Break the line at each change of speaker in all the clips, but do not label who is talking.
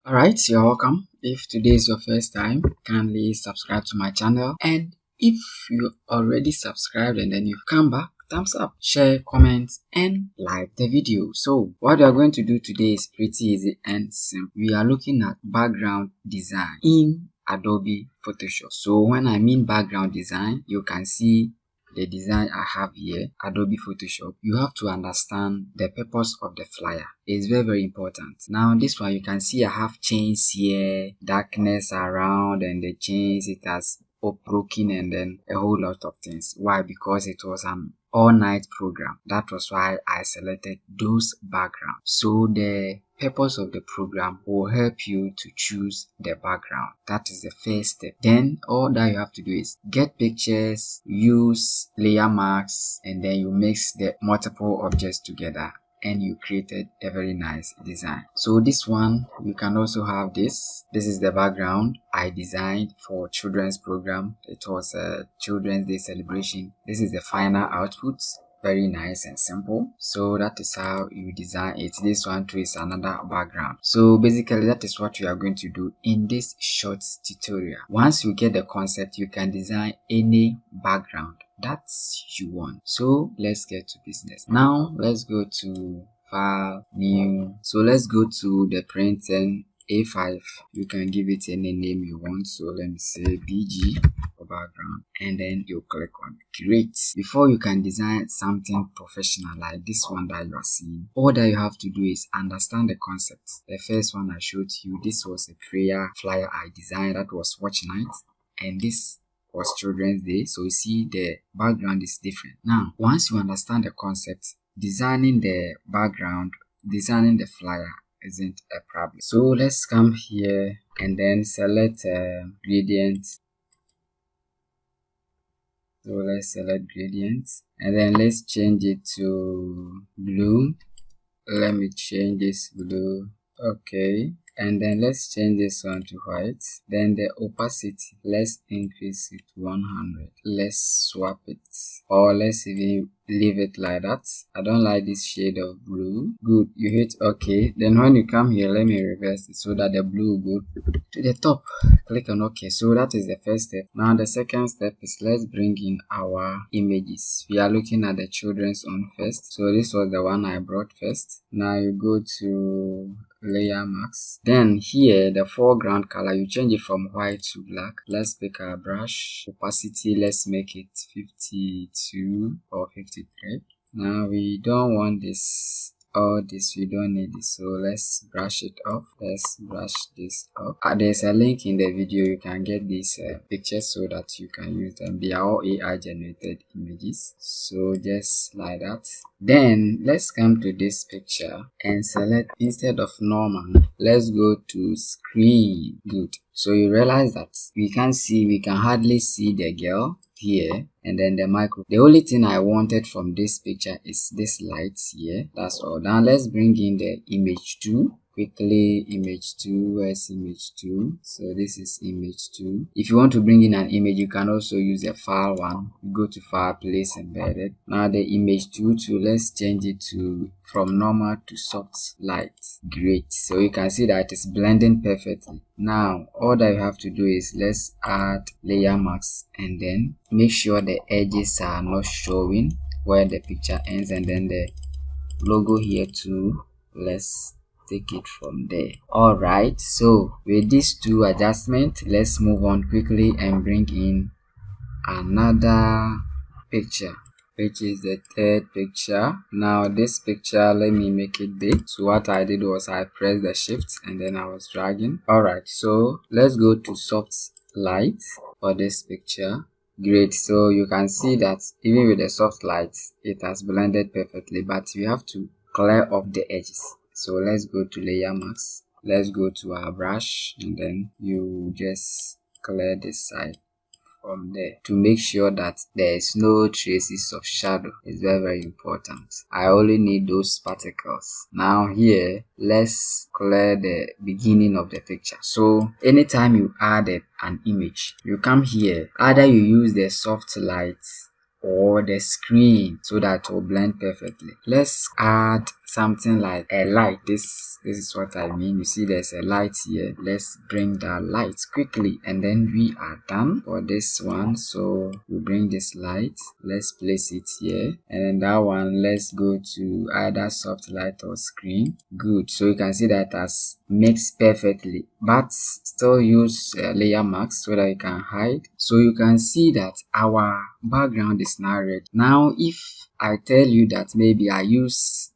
Alright, you're welcome. If today is your first time, kindly subscribe to my channel. And if you've already subscribed and then you've come back, thumbs up, share, comment, and like the video. So what we are going to do today is pretty easy and simple. We are looking at background design in Adobe Photoshop. So when I mean background design, you can see the design I have here, Adobe Photoshop. You have to understand the purpose of the flyer. It's very important. Now this one, you can see I have chains here, darkness around, and the chains, it has broken, and then a whole lot of things. Why? Because it was an all-night program. That was why I selected those backgrounds. So the purpose of the program will help you to choose the background. That is the first step. Then all that you have to do is get pictures, use layer marks, and then you mix the multiple objects together and you created a very nice design. So this one, you can also have this. This is the background I designed for children's program. It was a Children's Day celebration. This is the final output. Very nice and simple. So that is how you design it. This one too is another background. So basically that is what we are going to do in this short tutorial. Once you get the concept, you can design any background that you want. So let's get to business. Now let's go to File, New. So let's go to the print and A5. You can give it any name you want. So let me say BG for background, and then you click on create. Before you can design something professional like this one that you are seeing, all that you have to do is understand the concept. The first one I showed you, this was a prayer flyer I designed. That was watch night, and this was Children's Day. So you see the background is different. Now once you understand the concept, designing the background, designing the flyer isn't a problem. So let's come here and then select gradient. So let's select gradient, and then let's change it to blue. Let me change this blue. Okay, and then let's change this one to white. Then the opacity, let's increase it to 100. Let's swap it, or let's even leave it like that. I don't like this shade of blue. Good, you hit OK. Then when you come here, let me reverse it so that the blue will go to the top. Click on OK. So that is the first step. Now the second step is let's bring in our images. We are looking at the children's one first. So this was the one I brought first. Now you go to layer marks. Then here the foreground color, you change it from white to black. Let's pick our brush. Opacity, let's make it 52 or 53. Now we don't want this, all this, we don't need this, so let's brush it off. Let's brush this off. There's a link in the video. You can get these pictures so that you can use them. They are all AI generated images, so just like that. Then let's come to this picture and select, instead of normal, let's go to screen. Good. So you realize that we can hardly see the girl here, and then the micro. The only thing I wanted from this picture is this light here. That's all. Now let's bring in the image 2. Quickly, image 2. Where's image 2? So this is image 2. If you want to bring in an image, you can also use the file one. You go to file, place embedded. Now the image 2 too, let's change it to from normal to soft light. Great. So you can see that it's blending perfectly. Now all that you have to do is let's add layer marks, and then make sure the edges are not showing where the picture ends, and then the logo here too, let's take it from there. All right, so with these two adjustments, let's move on quickly and bring in another picture, which is the third picture. Now this picture, let me make it big. So what I did was I pressed the shift and then I was dragging. All right, so let's go to soft light for this picture. Great. So you can see that even with the soft light, it has blended perfectly, but we have to clear off the edges. So let's go to layer marks. Let's go to our brush, and then you just clear this side from there to make sure that there is no traces of shadow. It's very important. I only need those particles. Now here, let's clear the beginning of the picture. So anytime you add an image, you come here, either you use the soft light or the screen so that it will blend perfectly. Let's add something like a light. This is what I mean. You see there's a light here. Let's bring that light quickly, and then we are done for this one. So we bring this light, let's place it here, and then that one, let's go to either soft light or screen. Good. So you can see that has mixed perfectly, but still use layer mask so that you can hide. So you can see that our background is now red. Now if I tell you that maybe I use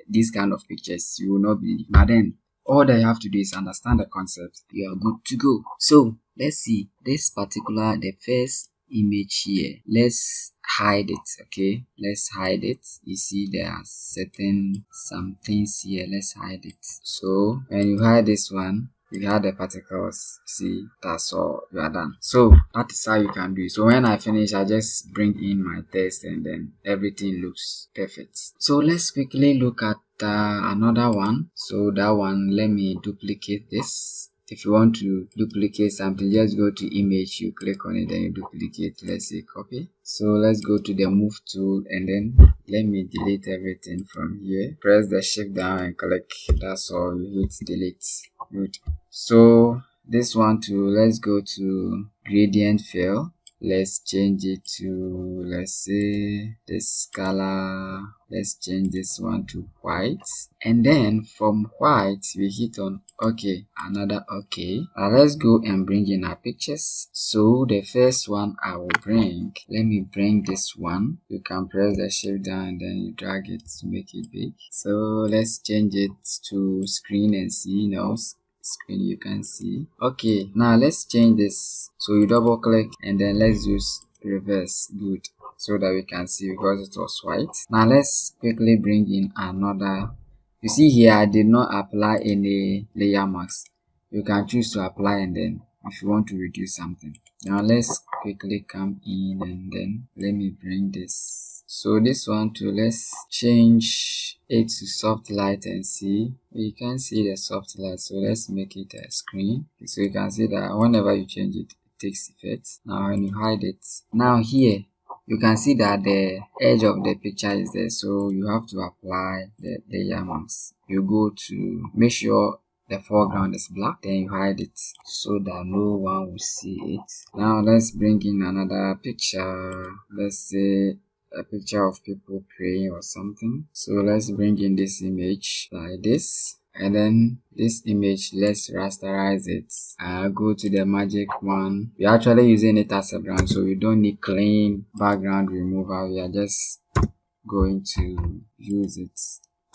these kind of pictures, you will not believe. But then all that you have to do is understand the concept. You are good to go. So let's see this particular, the first image here. Let's hide it. Okay, let's hide it. You see there are some things here. Let's hide it. So when you hide this one, you have the particles. See, that's all, you are done. So that is how you can do it. So when I finish, I just bring in my text and then everything looks perfect. So let's quickly look at another one. So that one, let me duplicate this. If you want to duplicate something, just go to image, you click on it, then you duplicate. Let's say copy. So let's go to the move tool, and then let me delete everything from here. Press the shift down and click. That's all, you hit delete. Good. So this one too, let's go to gradient fill. Let's change it to, let's say this color. Let's change this one to white, and then from white we hit on OK, another OK. Now let's go and bring in our pictures. So the first one I will bring, let me bring this one. You can press the shift down and then you drag it to make it big. So let's change it to screen and see now. Screen, you can see. Okay, now let's change this. So you double click and then let's use reverse. Good. So that we can see, because it was white. Now let's quickly bring in another. You see here I did not apply any layer mask. You can choose to apply, and then if you want to reduce something. Now let's quickly come in and then let me bring this. So this one too, let's change it to soft light and see. You can see the soft light, so let's make it a screen. So you can see that whenever you change it, it takes effect. Now when you hide it, now here you can see that the edge of the picture is there, so you have to apply the layer mask. You go to make sure the foreground is black, then you hide it so that no one will see it. Now let's bring in another picture. Let's say a picture of people praying or something. So let's bring in this image like this, and then this image, let's rasterize it. Go to the magic one. We're actually using it as a background, so we don't need clean background removal. We are just going to use it.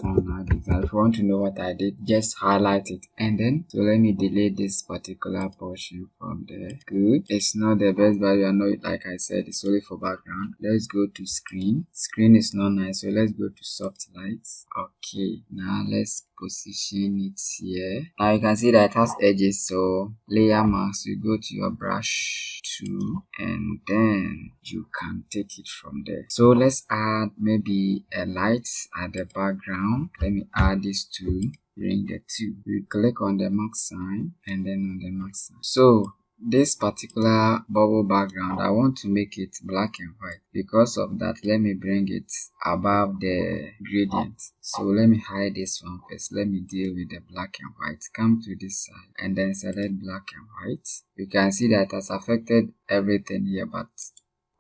If you want to know what I did, just highlight it, and then so let me delete this particular portion from there. Good. It's not the best, but I know it, like I said, it's only for background. Let's go to screen. Screen is not nice, so let's go to soft lights. Okay, now let's position it here. Now you can see that it has edges, so layer mask, you go to your brush tool and then you can take it from there. So let's add maybe a light at the background. Let me add this two, bring the two. You click on the mark sign and then on the mark sign. So this particular bubble background, I want to make it black and white. Because of that, let me bring it above the gradient. So let me hide this one first. Let me deal with the black and white. Come to this side and then select black and white. You can see that it has affected everything here, but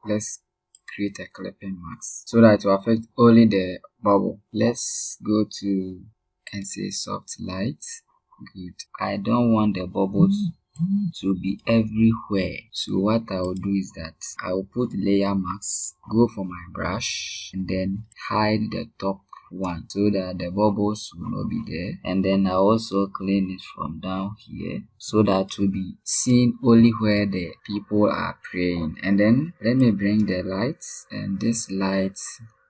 let's create a clipping mask so that it will affect only the bubble. Let's go to and say soft light. Good. I don't want the bubbles to be everywhere, so what I will do is that I will put layer mask, go for my brush and then hide the top one so that the bubbles will not be there, and then I also clean it from down here so that it will be seen only where the people are praying. And then let me bring the lights, and this light,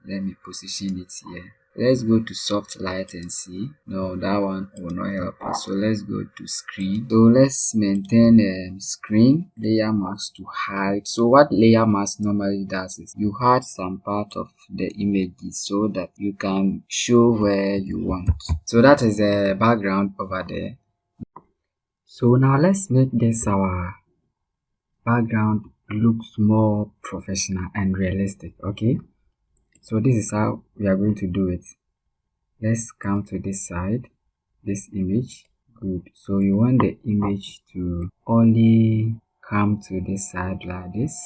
let me position it here. Let's go to soft light and see. No, that one will not help us. So let's go to screen. So let's maintain screen layer mask to hide. So what layer mask normally does is you hide some part of the images so that you can show where you want. So that is the background over there. So now let's make this our background looks more professional and realistic. Okay, so this is how we are going to do it. let's come to this side, this image. Good. So you want the image to only come to this side like this.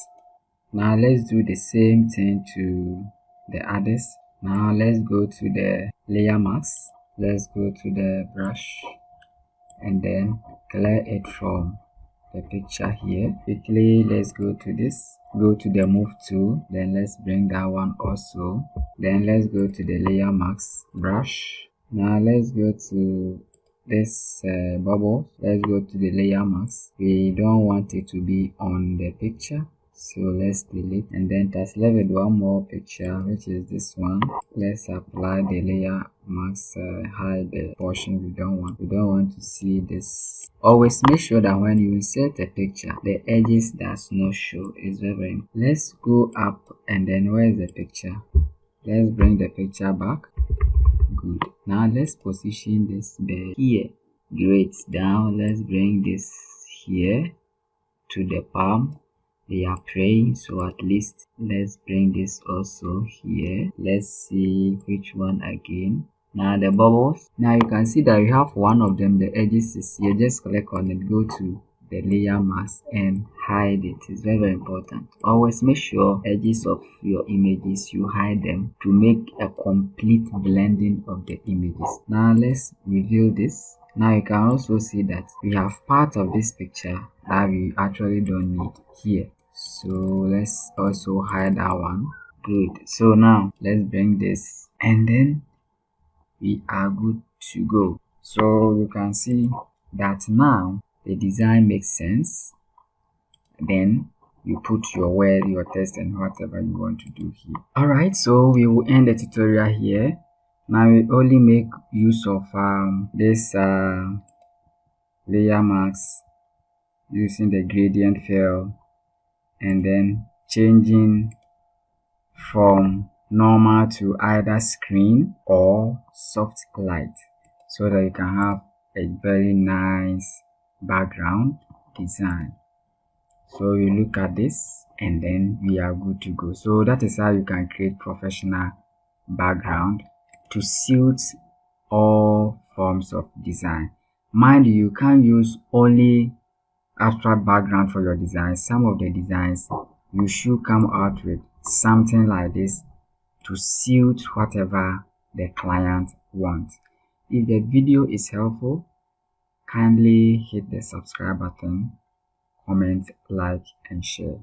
Now let's do the same thing to the others. Now let's go to the layer mask. Let's go to the brush and then clear it from the picture here. Quickly, let's go to this, go to the move tool, then let's bring that one also. Then let's go to the layer mask brush. Now let's go to this bubble. Let's go to the layer mask. We don't want it to be on the picture, so let's delete, and then just leave it one more picture, which is this one. Let's apply the layer mask, hide the portion we don't want. We don't want to see this. Always make sure that when you insert a picture, the edges does not show. It's very important. Let's go up, and then where is the picture? Let's bring the picture back. Good. Now let's position this bird here. Great. Down. Let's bring this here to the palm. They are praying, so at least let's bring this also here. Let's see which one again. Now the bubbles. Now you can see that we have one of them, the edges is here. Just click on it, go to the layer mask and hide it. It's very, very important. Always make sure edges of your images, you hide them to make a complete blending of the images. Now let's reveal this. Now you can also see that we have part of this picture that we actually don't need here. So let's also hide that one. Good. So now let's bring this, and then we are good to go. So you can see that now the design makes sense. Then you put your word, your text, and whatever you want to do here. Alright, so we will end the tutorial here. Now we only make use of this layer mask using the gradient fill, and then changing from normal to either screen or soft light, so that you can have a very nice background design. So you look at this, and then we are good to go. So that is how you can create professional background to suit all forms of design. Mind you can't use only abstract background for your design. Some of the designs you should come out with something like this to suit whatever the client wants. If the video is helpful, kindly hit the subscribe button, comment, like, and share.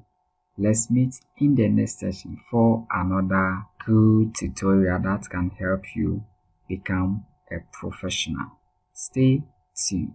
Let's meet in the next session for another good tutorial that can help you become a professional. Stay tuned.